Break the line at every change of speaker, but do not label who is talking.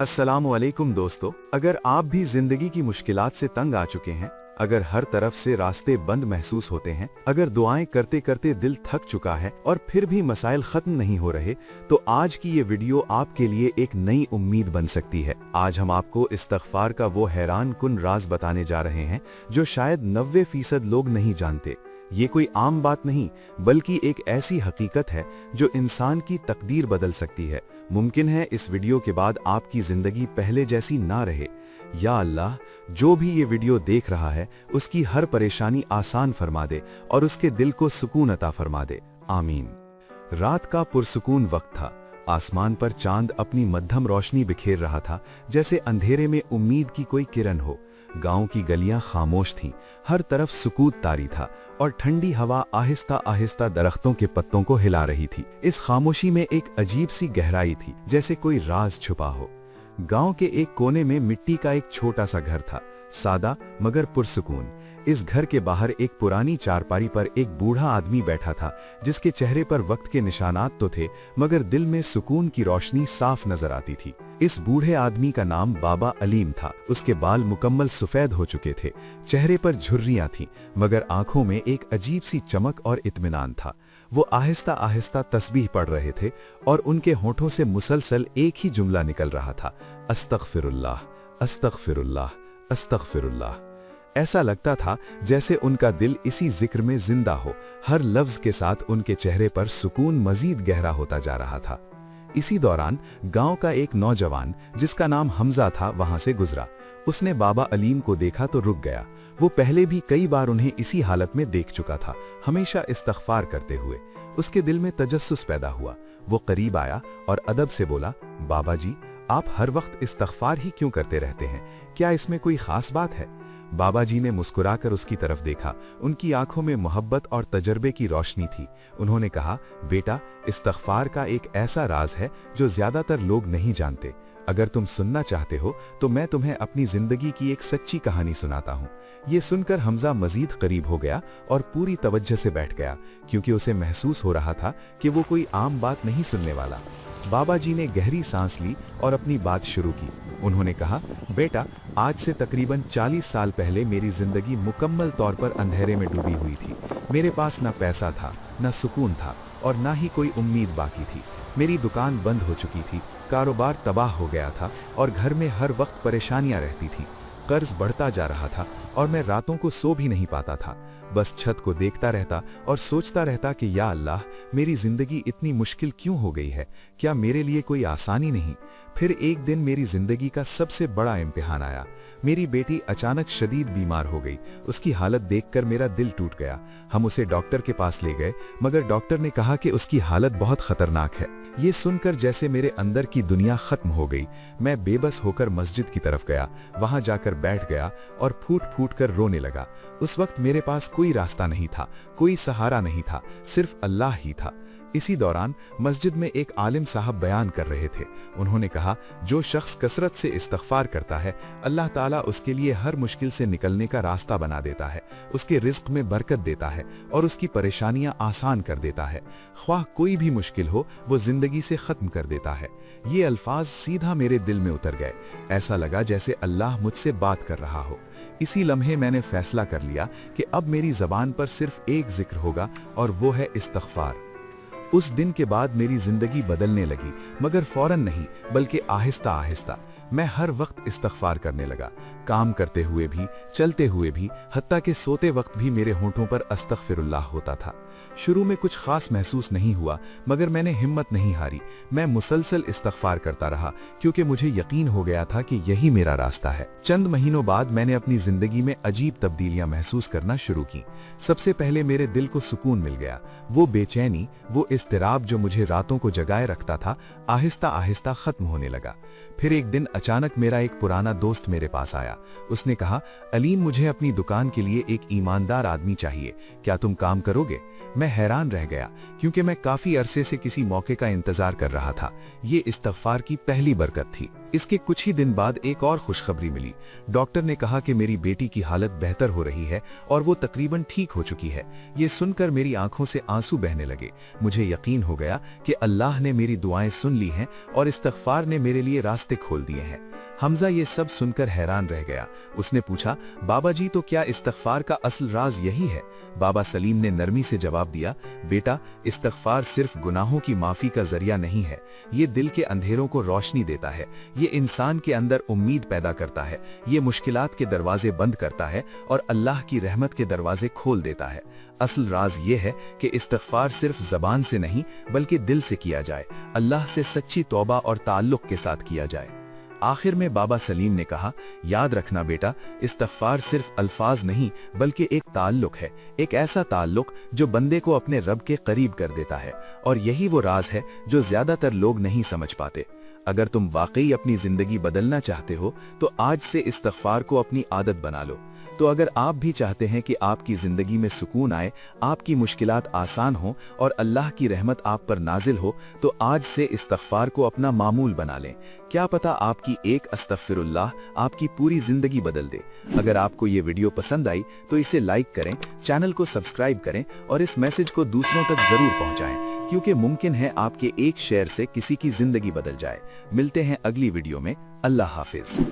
अस्सलामुअलैकुम दोस्तों, अगर आप भी जिंदगी की मुश्किलात से तंग आ चुके हैं, अगर हर तरफ से रास्ते बंद महसूस होते हैं, अगर दुआएं करते करते दिल थक चुका है और फिर भी मसाइल खत्म नहीं हो रहे, तो आज की ये वीडियो आपके लिए एक नई उम्मीद बन सकती है। आज हम आपको इस्तिग़फ़ार का वो हैरान कुन राज बताने जा रहे हैं जो शायद 90% लोग नहीं जानते। ये कोई आम बात नहीं, बल्कि एक ऐसी हकीकत है जो इंसान की तकदीर बदल सकती है। मुमकिन है इस वीडियो के बाद आपकी जिंदगी पहले जैसी ना रहे। या अल्लाह, जो भी ये वीडियो देख रहा है उसकी हर परेशानी आसान फरमा दे और उसके दिल को सुकून अता फरमा दे। आमीन। रात का पुरसुकून वक्त था। आसमान पर चांद अपनी मध्यम रोशनी बिखेर रहा था, जैसे अंधेरे में उम्मीद की कोई किरण हो। गांव की गलियां खामोश थीं, हर तरफ सुकूत तारी था और ठंडी हवा आहिस्ता आहिस्ता दरख्तों के पत्तों को हिला रही थी। इस खामोशी में एक अजीब सी गहराई थी, जैसे कोई राज छुपा हो। गांव के एक कोने में मिट्टी का एक छोटा सा घर था, सादा मगर पुरसुकून। इस घर के बाहर एक पुरानी चारपाई पर एक बूढ़ा आदमी बैठा था, जिसके चेहरे पर वक्त के निशानात तो थे, मगर दिल में सुकून की रोशनी साफ नजर आती थी। इस बूढ़े आदमी का नाम बाबा अलीम था। उसके बाल मुकम्मल सफेद हो चुके थे, चेहरे पर झुर्रियां थीं, मगर आंखों में एक अजीब सी चमक और इत्मीनान था। वो आहिस्ता आहिस्ता तस्बीह पढ़ रहे थे और उनके होठों से मुसलसल एक ही जुमला निकल रहा था, अस्तगफिरुल्लाह, अस्तगफिरुल्लाह, अस्तगफिरुल्लाह। ऐसा लगता था जैसे उनका दिल इसी जिक्र में जिंदा हो। हर लफ्ज के साथ उनके चेहरे पर सुकून मजीद गहरा होता जा रहा था। इसी दौरान गांव का एक नौजवान, जिसका नाम हमजा था, वहां से गुजरा। उसने बाबा अलीम को देखा तो रुक गया। वो पहले भी कई बार उन्हें इसी हालत में देख चुका था, हमेशा इस्तिग़फ़ार करते हुए। उसके दिल में तजस्सुस पैदा हुआ। वो करीब आया और अदब से बोला, बाबा जी, आप हर वक्त इस्तिग़फ़ार ही क्यों करते रहते हैं? क्या इसमें कोई खास बात है? बाबा जी ने मुस्कुराकर उसकी तरफ देखा। उनकी आंखों में मोहब्बत और तजर्बे की रोशनी थी। उन्होंने कहा, बेटा, इस्तिग़फ़ार का एक ऐसा राज है जो ज्यादातर लोग नहीं जानते। अगर तुम सुनना चाहते हो तो मैं तुम्हें अपनी जिंदगी की एक सच्ची कहानी सुनाता हूँ। ये सुनकर हमजा मजीद करीब हो गया और पूरी तवज्जो से बैठ गया, क्योंकि उसे महसूस हो रहा था कि वो कोई आम बात नहीं सुनने वाला। बाबा जी ने गहरी सांस ली और अपनी बात शुरू की। उन्होंने कहा, बेटा, आज से तकरीबन 40 साल पहले मेरी जिंदगी मुकम्मल तौर पर अंधेरे में डूबी हुई थी। मेरे पास ना पैसा था, ना सुकून था और ना ही कोई उम्मीद बाकी थी। मेरी दुकान बंद हो चुकी थी, कारोबार तबाह हो गया था और घर में हर वक्त परेशानियां रहती थी। कर्ज बढ़ता जा रहा था और मैं रातों को सो भी नहीं पाता था। बस छत को देखता रहता और सोचता रहता कि या अल्लाह, मेरी जिंदगी इतनी मुश्किल क्यों हो गई है? क्या मेरे लिए कोई आसानी नहीं? फिर एक दिन मेरी जिंदगी का सबसे बड़ा इम्तिहान आया। मेरी बेटी अचानक शदीद बीमार हो गई। उसकी हालत देखकर मेरा दिल टूट गया। हम उसे डॉक्टर के पास ले गए, मगर डॉक्टर ने कहा कि उसकी हालत बहुत खतरनाक है। ये सुनकर जैसे मेरे अंदर की दुनिया खत्म हो गई। मैं बेबस होकर मस्जिद की तरफ गया, वहां जाकर बैठ गया और फूट फूट कर रोने लगा। उस वक्त मेरे पास कोई रास्ता नहीं था, कोई सहारा नहीं था, सिर्फ अल्लाह ही था। इसी दौरान मस्जिद में एक आलिम साहब बयान कर रहे थे। उन्होंने कहा, जो शख्स कसरत से इस्तिग़फ़ार करता है, अल्लाह ताला उसके लिए हर मुश्किल से निकलने का रास्ता बना देता है, उसके रिज़्क़ में बरकत देता है और उसकी परेशानियां आसान कर देता है। ख्वाह कोई भी मुश्किल हो, वो जिंदगी से ख़त्म कर देता है। ये अल्फाज सीधा मेरे दिल में उतर गए। ऐसा लगा जैसे अल्लाह मुझसे बात कर रहा हो। इसी लम्हे मैंने फैसला कर लिया कि अब मेरी ज़बान पर सिर्फ एक जिक्र होगा और वो है इस्तिग़फ़ार। उस दिन के बाद मेरी जिंदगी बदलने लगी, मगर फौरन नहीं, बल्कि आहिस्ता आहिस्ता। मैं हर वक्त इस्तिग़फ़ार करने लगा, काम करते हुए भी, चलते हुए भी, हत्ता कि सोते वक्त भी मेरे होंठों पर अस्तग़फ़िरुल्लाह होता था। शुरू में कुछ खास महसूस नहीं हुआ, मगर मैंने हिम्मत नहीं हारी। मैं मुसलसल इस्तिग़फ़ार करता रहा, क्योंकि मुझे यकीन हो गया था कि यही मेरा रास्ता है। चंद महीनों बाद मैंने अपनी जिंदगी में अजीब तब्दीलियां महसूस करना शुरू की। सबसे पहले मेरे दिल को सुकून मिल गया। वो बेचैनी, वो इज़्तिराब जो मुझे रातों को जगाए रखता था, आहिस्ता आहिस्ता खत्म होने लगा। फिर एक दिन अचानक मेरा एक पुराना दोस्त मेरे पास आया। उसने कहा, अलीम, मुझे अपनी दुकान के लिए एक ईमानदार आदमी चाहिए, क्या तुम काम करोगे? मैं हैरान रह गया क्योंकि मैं काफी अरसे से किसी मौके का इंतजार कर रहा था। ये इस्तग़फ़ार की पहली बरकत थी। इसके कुछ ही दिन बाद एक और खुशखबरी मिली। डॉक्टर ने कहा कि मेरी बेटी की हालत बेहतर हो रही है और वो तकरीबन ठीक हो चुकी है। ये सुनकर मेरी आंखों से आंसू बहने लगे। मुझे यकीन हो गया कि अल्लाह ने मेरी दुआएं सुन ली हैं और इस्तग़फ़ार ने मेरे लिए रास्ते खोल दिए हैं। हमजा ये सब सुनकर हैरान रह गया। उसने पूछा, बाबा जी, तो क्या इस्तग़फ़ार का असल राज यही है? बाबा सलीम ने नरमी से जवाब दिया, बेटा, इस्तग़फ़ार सिर्फ गुनाहों की माफ़ी का जरिया नहीं है। ये दिल के अंधेरों को रोशनी देता है, ये इंसान के अंदर उम्मीद पैदा करता है, ये मुश्किलात के दरवाजे बंद करता है और अल्लाह की रहमत के दरवाजे खोल देता है। असल राज ये है कि इस्तग़फ़ार सिर्फ ज़बान से नहीं बल्कि दिल से किया जाए, अल्लाह से सच्ची तौबा और ताल्लुक़ के साथ किया जाए। आखिर में बाबा सलीम ने कहा, याद रखना बेटा, इस्तग़फ़ार सिर्फ अल्फाज नहीं बल्कि एक ताल्लुक है, एक ऐसा ताल्लुक जो बंदे को अपने रब के करीब कर देता है। और यही वो राज है जो ज्यादातर लोग नहीं समझ पाते। अगर तुम वाकई अपनी जिंदगी बदलना चाहते हो तो आज से इस्तग़फ़ार को अपनी आदत बना लो। तो अगर आप भी चाहते हैं कि आपकी जिंदगी में सुकून आए, आपकी मुश्किलात आसान हो और अल्लाह की रहमत आप पर नाजिल हो, तो आज से इस्तग़फ़ार को अपना मामूल बना लें। क्या पता आपकी एक अस्तग़फ़िरुल्लाह आपकी पूरी जिंदगी बदल दे। अगर आपको ये वीडियो पसंद आई तो इसे लाइक करें, चैनल को सब्सक्राइब करें और इस मैसेज को दूसरों तक जरूर पहुंचाएं, क्योंकि मुमकिन है आपके एक शेयर से किसी की जिंदगी बदल जाए। मिलते हैं अगली वीडियो में। अल्लाह हाफिज।